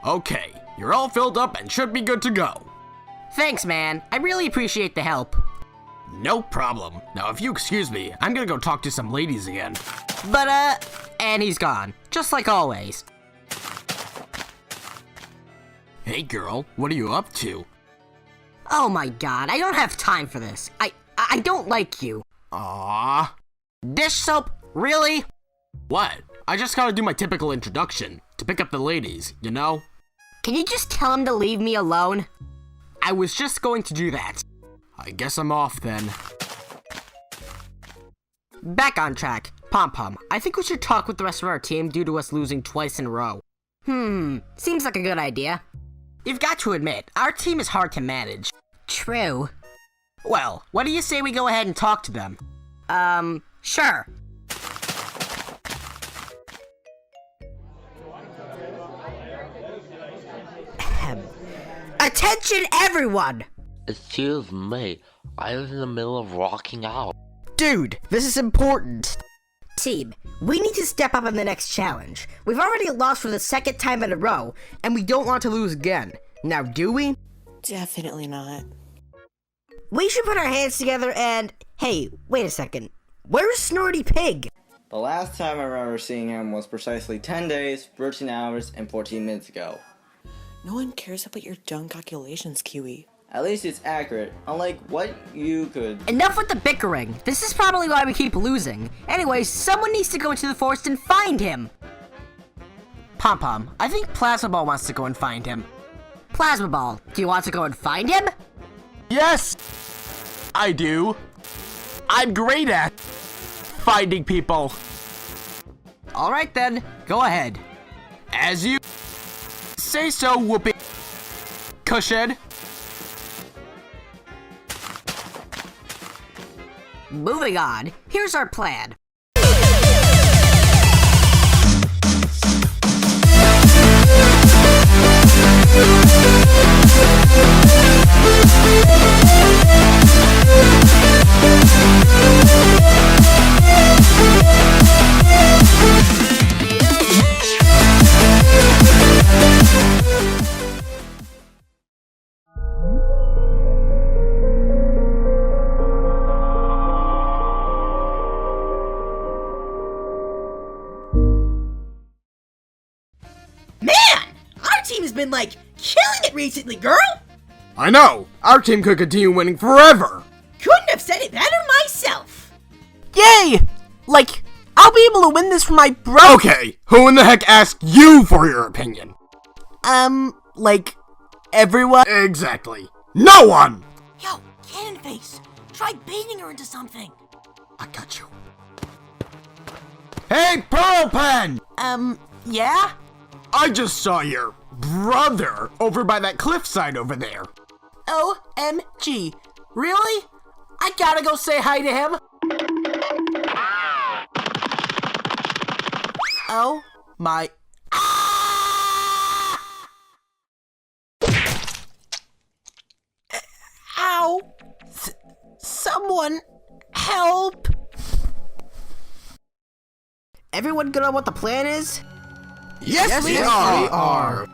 Okay, you're all filled up and should be good to go. Thanks, man. I really appreciate the help. No problem. Now, if you excuse me, I'm gonna go talk to some ladies again. But, and he's gone. Just like always. Hey, girl, what are you up to? Oh my god, I don't have time for this. I don't like you. Aww. Dish soap? Really? What? I just gotta do my typical introduction, to pick up the ladies, you know? Can you just tell him to leave me alone? I was just going to do that. I guess I'm off then. Back on track. Pom-Pom, I think we should talk with the rest of our team due to us losing twice in a row. Seems like a good idea. You've got to admit, our team is hard to manage. True. Well, what do you say we go ahead and talk to them? Sure. Attention everyone! Excuse me, I was in the middle of rocking out. Dude, this is important. Team, we need to step up in the next challenge. We've already lost for the second time in a row, and we don't want to lose again. Now, do we? Definitely not. We should put our hands together and... Hey, wait a second. Where's Snorty Pig? The last time I remember seeing him was precisely 10 days, 13 hours, and 14 minutes ago. No one cares about your dumb calculations, Kiwi. At least it's accurate, unlike what you could... Enough with the bickering. This is probably why we keep losing. Anyway, someone needs to go into the forest and find him. Pom-Pom, I think Plasma Ball wants to go and find him. Plasma Ball, do you want to go and find him? Yes! I do. I'm great at finding people. Alright then, go ahead. As you say so, Whoopee Cushion. Moving on, here's our plan. Team has been like killing it recently, girl. I know. Our team could continue winning forever. Couldn't have said it better myself. Yay! Like, I'll be able to win this for my bro- Okay, who in the heck asked you for your opinion? Like, everyone? Exactly. No one! Yo, Cannon Face, try baiting her into something. I got you. Hey, Pearl Pen! Yeah? I just saw your brother over by that cliffside over there. OMG. Really? I gotta go say hi to him. Oh my... Ow! Someone help! Everyone good on what the plan is? Yes, we are.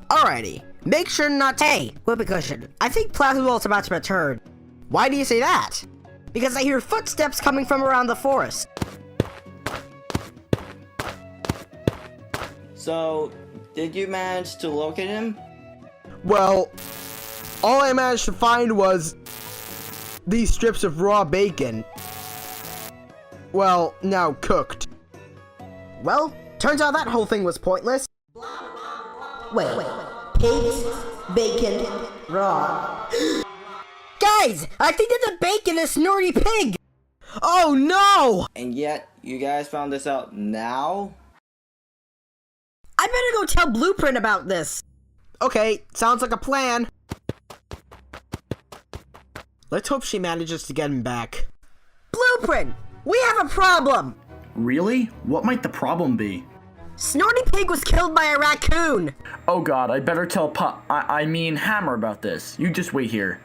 Alrighty, make sure not to... Hey, Whoopee Cushion, I think Plasma Ball's about to return. Why do you say that? Because I hear footsteps coming from around the forest. So, did you manage to locate him? Well, all I managed to find was these strips of raw bacon. Well, now cooked. Well, turns out that whole thing was pointless. Wait. Pigs, bacon, raw. Guys, I think that the bacon is Snorty Pig! Oh no! And yet, you guys found this out now? I better go tell Blueprint about this. Okay, sounds like a plan. Let's hope she manages to get him back. Blueprint, we have a problem! Really? What might the problem be? Snorty Pig was killed by a raccoon! Oh god, I better tell I mean Hammer about this. You just wait here.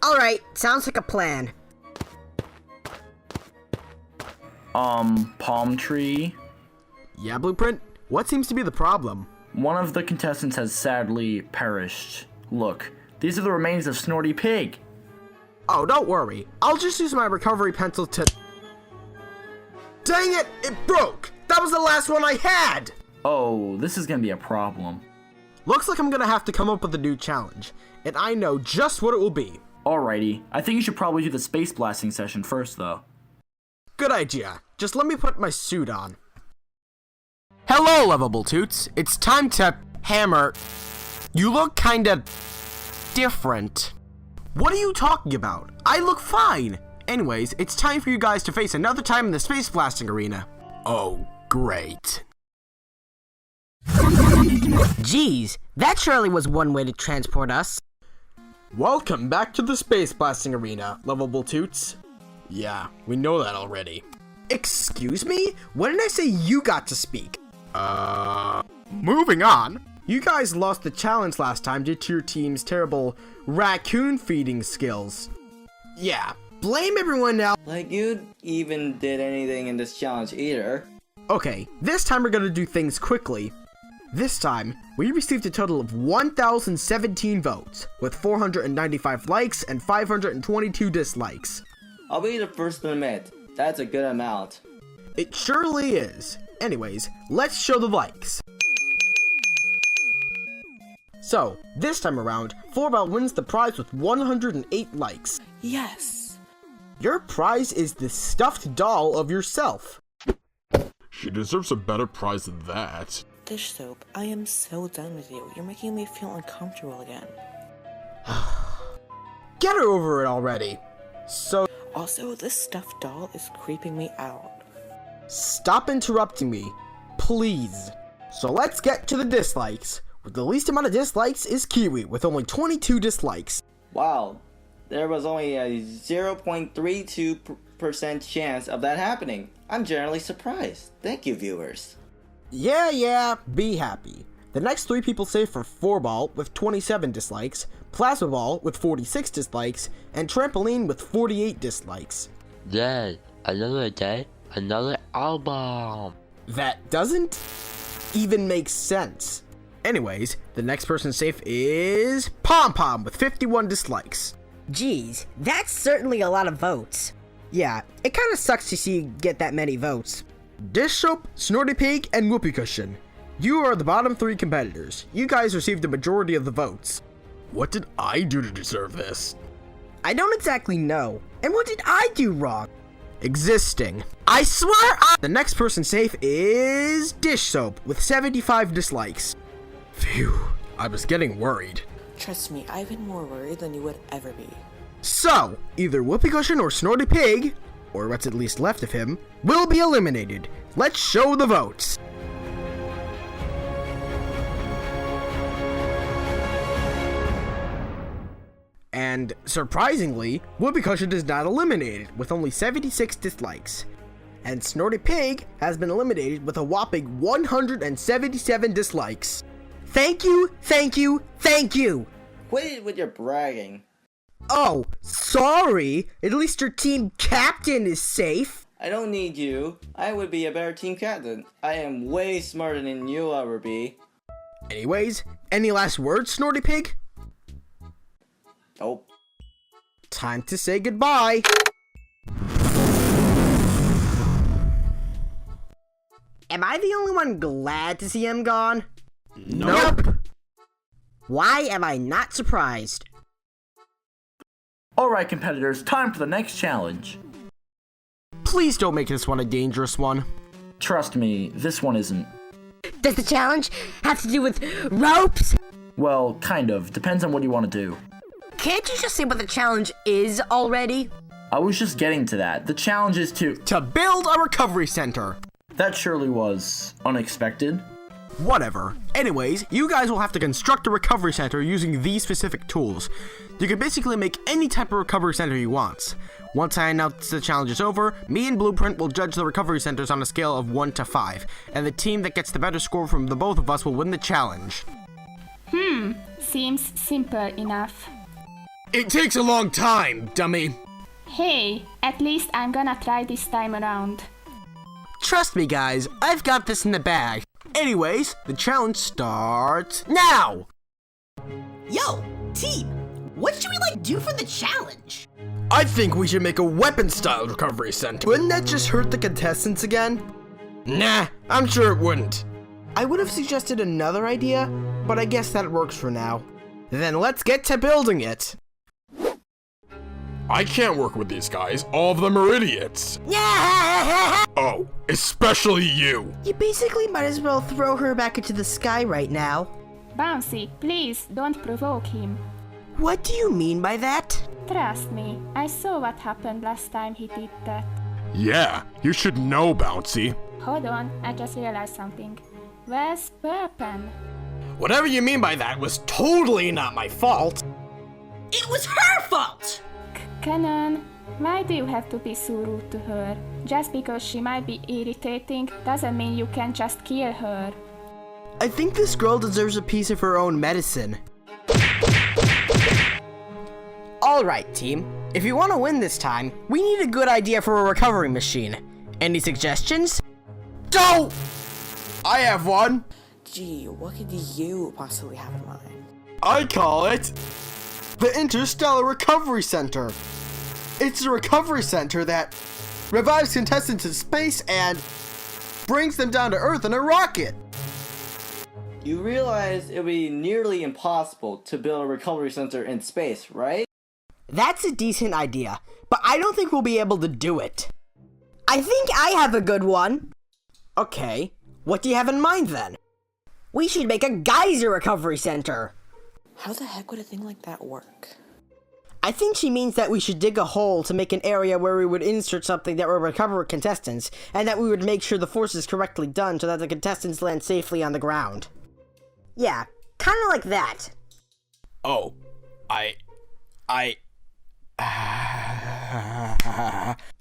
Alright, sounds like a plan. Palm tree? Yeah, Blueprint? What seems to be the problem? One of the contestants has sadly perished. Look, these are the remains of Snorty Pig. Oh, don't worry. I'll just use my recovery pencil to... Dang it! It broke! That was the last one I had! Oh, this is gonna be a problem. Looks like I'm gonna have to come up with a new challenge, and I know just what it will be. Alrighty, I think you should probably do the space blasting session first, though. Good idea. Just let me put my suit on. Hello, lovable Toots. It's time to hammer. You look kinda different. What are you talking about? I look fine! Anyways, it's time for you guys to face another time in the space blasting arena. Oh, great. Geez, that surely was one way to transport us. Welcome back to the space blasting arena, lovable Toots. Yeah, we know that already. Excuse me? When did I say you got to speak? Moving on. You guys lost the challenge last time due to your team's terrible raccoon feeding skills. Yeah, blame everyone now. Like you even did anything in this challenge either. Okay, this time we're gonna do things quickly. This time, we received a total of 1,017 votes, with 495 likes and 522 dislikes. I'll be the first to admit, that's a good amount. It surely is. Anyways, let's show the likes. So, this time around, 4Ball wins the prize with 108 likes. Yes. Your prize is the stuffed doll of yourself. She deserves a better prize than that. Dish soap, I am so done with you. You're making me feel uncomfortable again. Get her over it already. So, Also, this stuffed doll is creeping me out. stop interrupting me, please. So let's get to the dislikes. With the least amount of dislikes is Kiwi, with only 22 dislikes. Wow, there was only a 0.32% chance of that happening. I'm generally surprised. Thank you, viewers. Yeah, be happy. The next three people saved for 4Ball with 27 dislikes, Plasma Ball with 46 dislikes, and Trampoline with 48 dislikes. Yay, another day, another album. That doesn't even make sense. Anyways, the next person safe is Pom Pom with 51 dislikes. Geez, that's certainly a lot of votes. Yeah, it kinda sucks to see you get that many votes. Dish Soap, Snorty Pig, and Whoopee Cushion. You are the bottom three competitors. You guys received the majority of the votes. What did I do to deserve this? I don't exactly know. And what did I do wrong? Existing. I swear The next person safe is Dish Soap with 75 dislikes. Phew, I was getting worried. Trust me, I've been more worried than you would ever be. So, either Whoopee Cushion or Snorty Pig, or what's at least left of him, will be eliminated. Let's show the votes. And surprisingly, Whoopee Cushion is not eliminated with only 76 dislikes. And Snorty Pig has been eliminated with a whopping 177 dislikes. Thank you. Quit it with your bragging. Oh, sorry. At least your team captain is safe. I don't need you. I would be a better team captain. I am way smarter than you'll ever be. Anyways, any last words, Snorty Pig? Nope. Time to say goodbye. Am I the only one glad to see him gone? Nope. Why am I not surprised? Alright, competitors, time for the next challenge. Please don't make this one a dangerous one. Trust me, this one isn't. Does the challenge have to do with ropes? Well, kind of. Depends on what you want to do. Can't you just say what the challenge is already? I was just getting to that. The challenge is to... To build a recovery center. That surely was unexpected. Whatever. Anyways, you guys will have to construct a recovery center using these specific tools. You can basically make any type of recovery center you want. Once I announce the challenge is over, me and Blueprint will judge the recovery centers on a scale of 1 to 5, and the team that gets the better score from the both of us will win the challenge. Seems simple enough. It takes a long time, dummy. Hey, at least I'm gonna try this time around. Trust me guys, I've got this in the bag. Anyways, the challenge starts now! Yo, team, what should we do for the challenge? I think we should make a weapon-style recovery center. Wouldn't that just hurt the contestants again? Nah, I'm sure it wouldn't. I would have suggested another idea, but I guess that works for now. Then let's get to building it. I can't work with these guys. All of them are idiots. Yeah! Oh, especially you. You basically might as well throw her back into the sky right now. Bouncy, please don't provoke him. What do you mean by that? Trust me, I saw what happened last time he did that. Yeah, you should know, Bouncy. Hold on, I just realized something. Where's Burpen? Whatever you mean by that was totally not my fault. It was her fault! Canon, why do you have to be so rude to her? Just because she might be irritating doesn't mean you can just kill her. I think this girl deserves a piece of her own medicine. Alright, team. If you want to win this time, we need a good idea for a recovery machine. Any suggestions? Go! I have one. Gee, what could you possibly have in mind? I call it the Interstellar Recovery Center. It's a recovery center that revives contestants in space and brings them down to Earth in a rocket. You realize it would be nearly impossible to build a recovery center in space, right? That's a decent idea, but I don't think we'll be able to do it. I think I have a good one. Okay, what do you have in mind then? We should make a geyser recovery center. How the heck would a thing like that work? I think she means that we should dig a hole to make an area where we would insert something that would recover contestants, and that we would make sure the force is correctly done so that the contestants land safely on the ground. Yeah, kinda like that. Oh,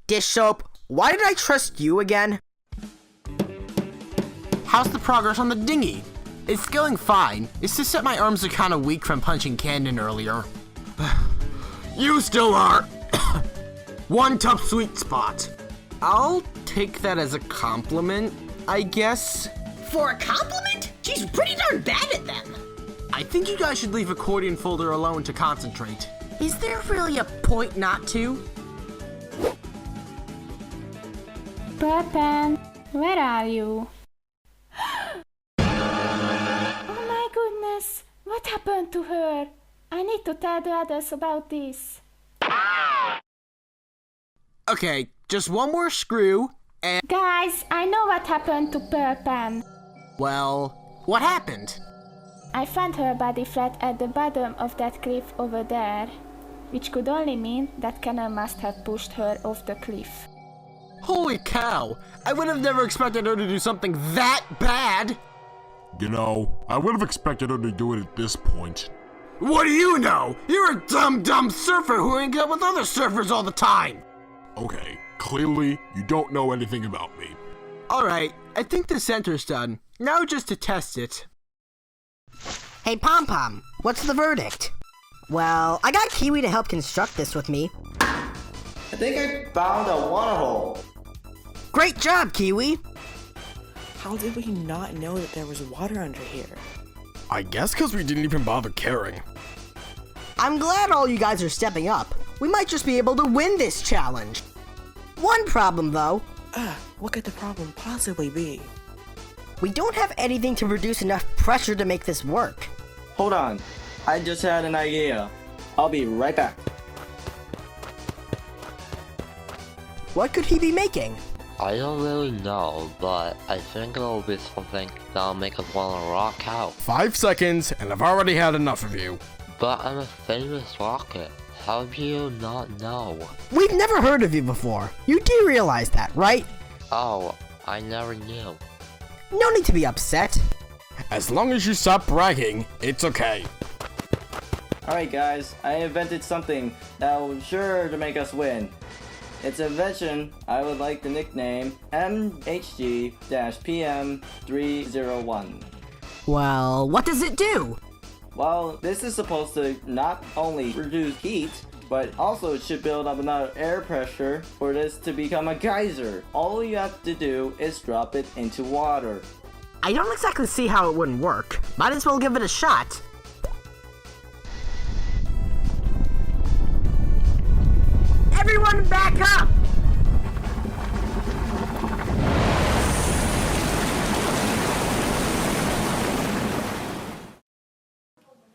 Dish soap, why did I trust you again? How's the progress on the dinghy? It's going fine. It's just that my arms are kinda weak from punching Cannon earlier. You still are! One tough sweet spot. I'll take that as a compliment, I guess. For a compliment? She's pretty darn bad at them. I think you guys should leave accordion folder alone to concentrate. Is there really a point not to? Burpen, where are you? Oh my goodness, what happened to her? I need to tell the others about this. Okay, just one more screw, and... Guys, I know what happened to Burpen. Well, what happened? I found her body flat at the bottom of that cliff over there, which could only mean that Cannon must have pushed her off the cliff. Holy cow! I would have never expected her to do something that bad! You know, I would have expected her to do it at this point. What do you know? You're a dumb surfer who hangs out with other surfers all the time! Okay, clearly you don't know anything about me. Alright, I think the center's done. Now just to test it. Hey Pom Pom, what's the verdict? Well, I got Kiwi to help construct this with me. I think I found a water hole. Great job, Kiwi! How did we not know that there was water under here? I guess because we didn't even bother caring. I'm glad all you guys are stepping up. We might just be able to win this challenge. One problem though. What could the problem possibly be? We don't have anything to produce enough pressure to make this work. Hold on, I just had an idea. I'll be right back. What could he be making? I don't really know, but I think it'll be something that'll make us want to rock out. 5 seconds, and I've already had enough of you. But I'm a famous rocket. How do you not know? We've never heard of you before. You do realize that, right? Oh, I never knew. No need to be upset. As long as you stop bragging, it's okay. Alright guys, I invented something that will sure to make us win. Its invention, I would like to nickname MHG-PM301. Well, what does it do? Well, this is supposed to not only reduce heat, but also it should build up enough air pressure for this to become a geyser. All you have to do is drop it into water. I don't exactly see how it wouldn't work. Might as well give it a shot. Everyone back up!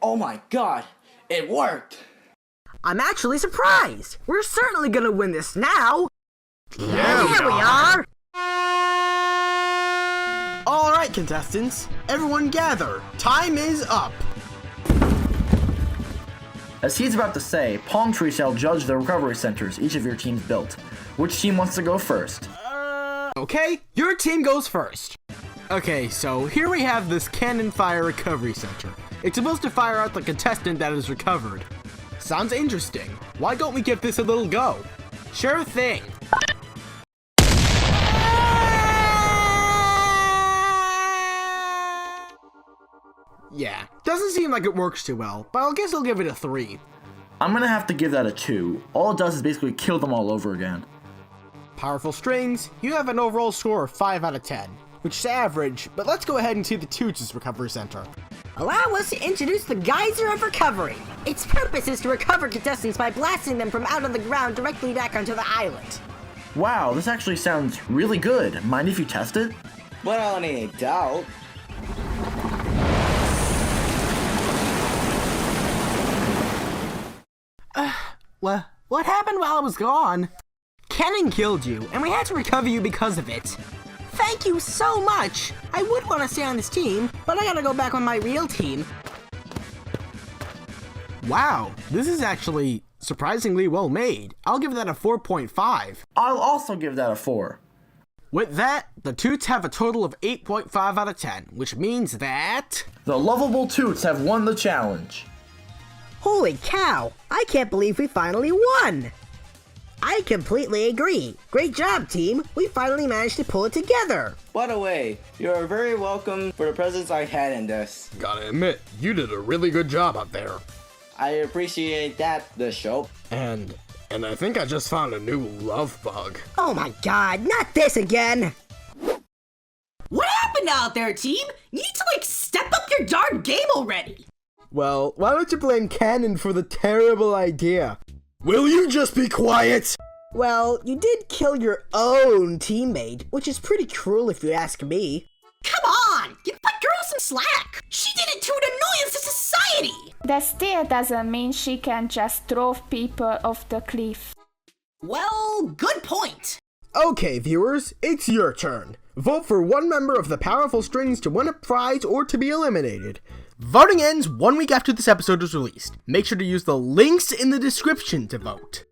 Oh my god, it worked! I'm actually surprised. We're certainly gonna win this now. Yeah, Here we are. Alright, contestants, everyone gather. Time is up. As he's about to say, Palm Tree shall judge the recovery centers each of your teams built. Which team wants to go first? Okay, your team goes first. Okay, so here we have this cannon fire recovery center. It's supposed to fire out the contestant that is recovered. Sounds interesting. Why don't we give this a little go? Sure thing. Yeah, doesn't seem like it works too well, but I guess I'll give it a 3. I'm gonna have to give that a 2. All it does is basically kill them all over again. Powerful strings, you have an overall score of 5 out of 10, which is average, but let's go ahead and see the Toots' recovery center. Allow us to introduce the Geyser of Recovery. Its purpose is to recover contestants by blasting them from out of the ground directly back onto the island. Wow, this actually sounds really good. Mind if you test it? Without any doubt. What happened while I was gone? Cannon killed you, and we had to recover you because of it. Thank you so much. I would want to stay on this team, but I gotta go back on my real team. Wow, this is actually surprisingly well made. I'll give that a 4.5. I'll also give that a 4. With that, the Toots have a total of 8.5 out of 10, which means that... The lovable Toots have won the challenge. Holy cow, I can't believe we finally won! I completely agree. Great job, team. We finally managed to pull it together. By the way, you're very welcome for the presence I had in this. Gotta admit, you did a really good job out there. I appreciate that, Bishop. And I think I just found a new love bug. Oh my god, not this again! What happened out there, team? You need to, step up your darn game already! Well, why don't you blame Cannon for the terrible idea? Will you just be quiet? Well, you did kill your own teammate, which is pretty cruel if you ask me. Come on! Give that girl some slack! She did it to an annoyance to society! That still doesn't mean she can just throw people off the cliff. Well, good point! Okay, viewers, it's your turn. Vote for one member of the Powerful Strings to win a prize or to be eliminated. Voting ends 1 week after this episode is released. Make sure to use the links in the description to vote.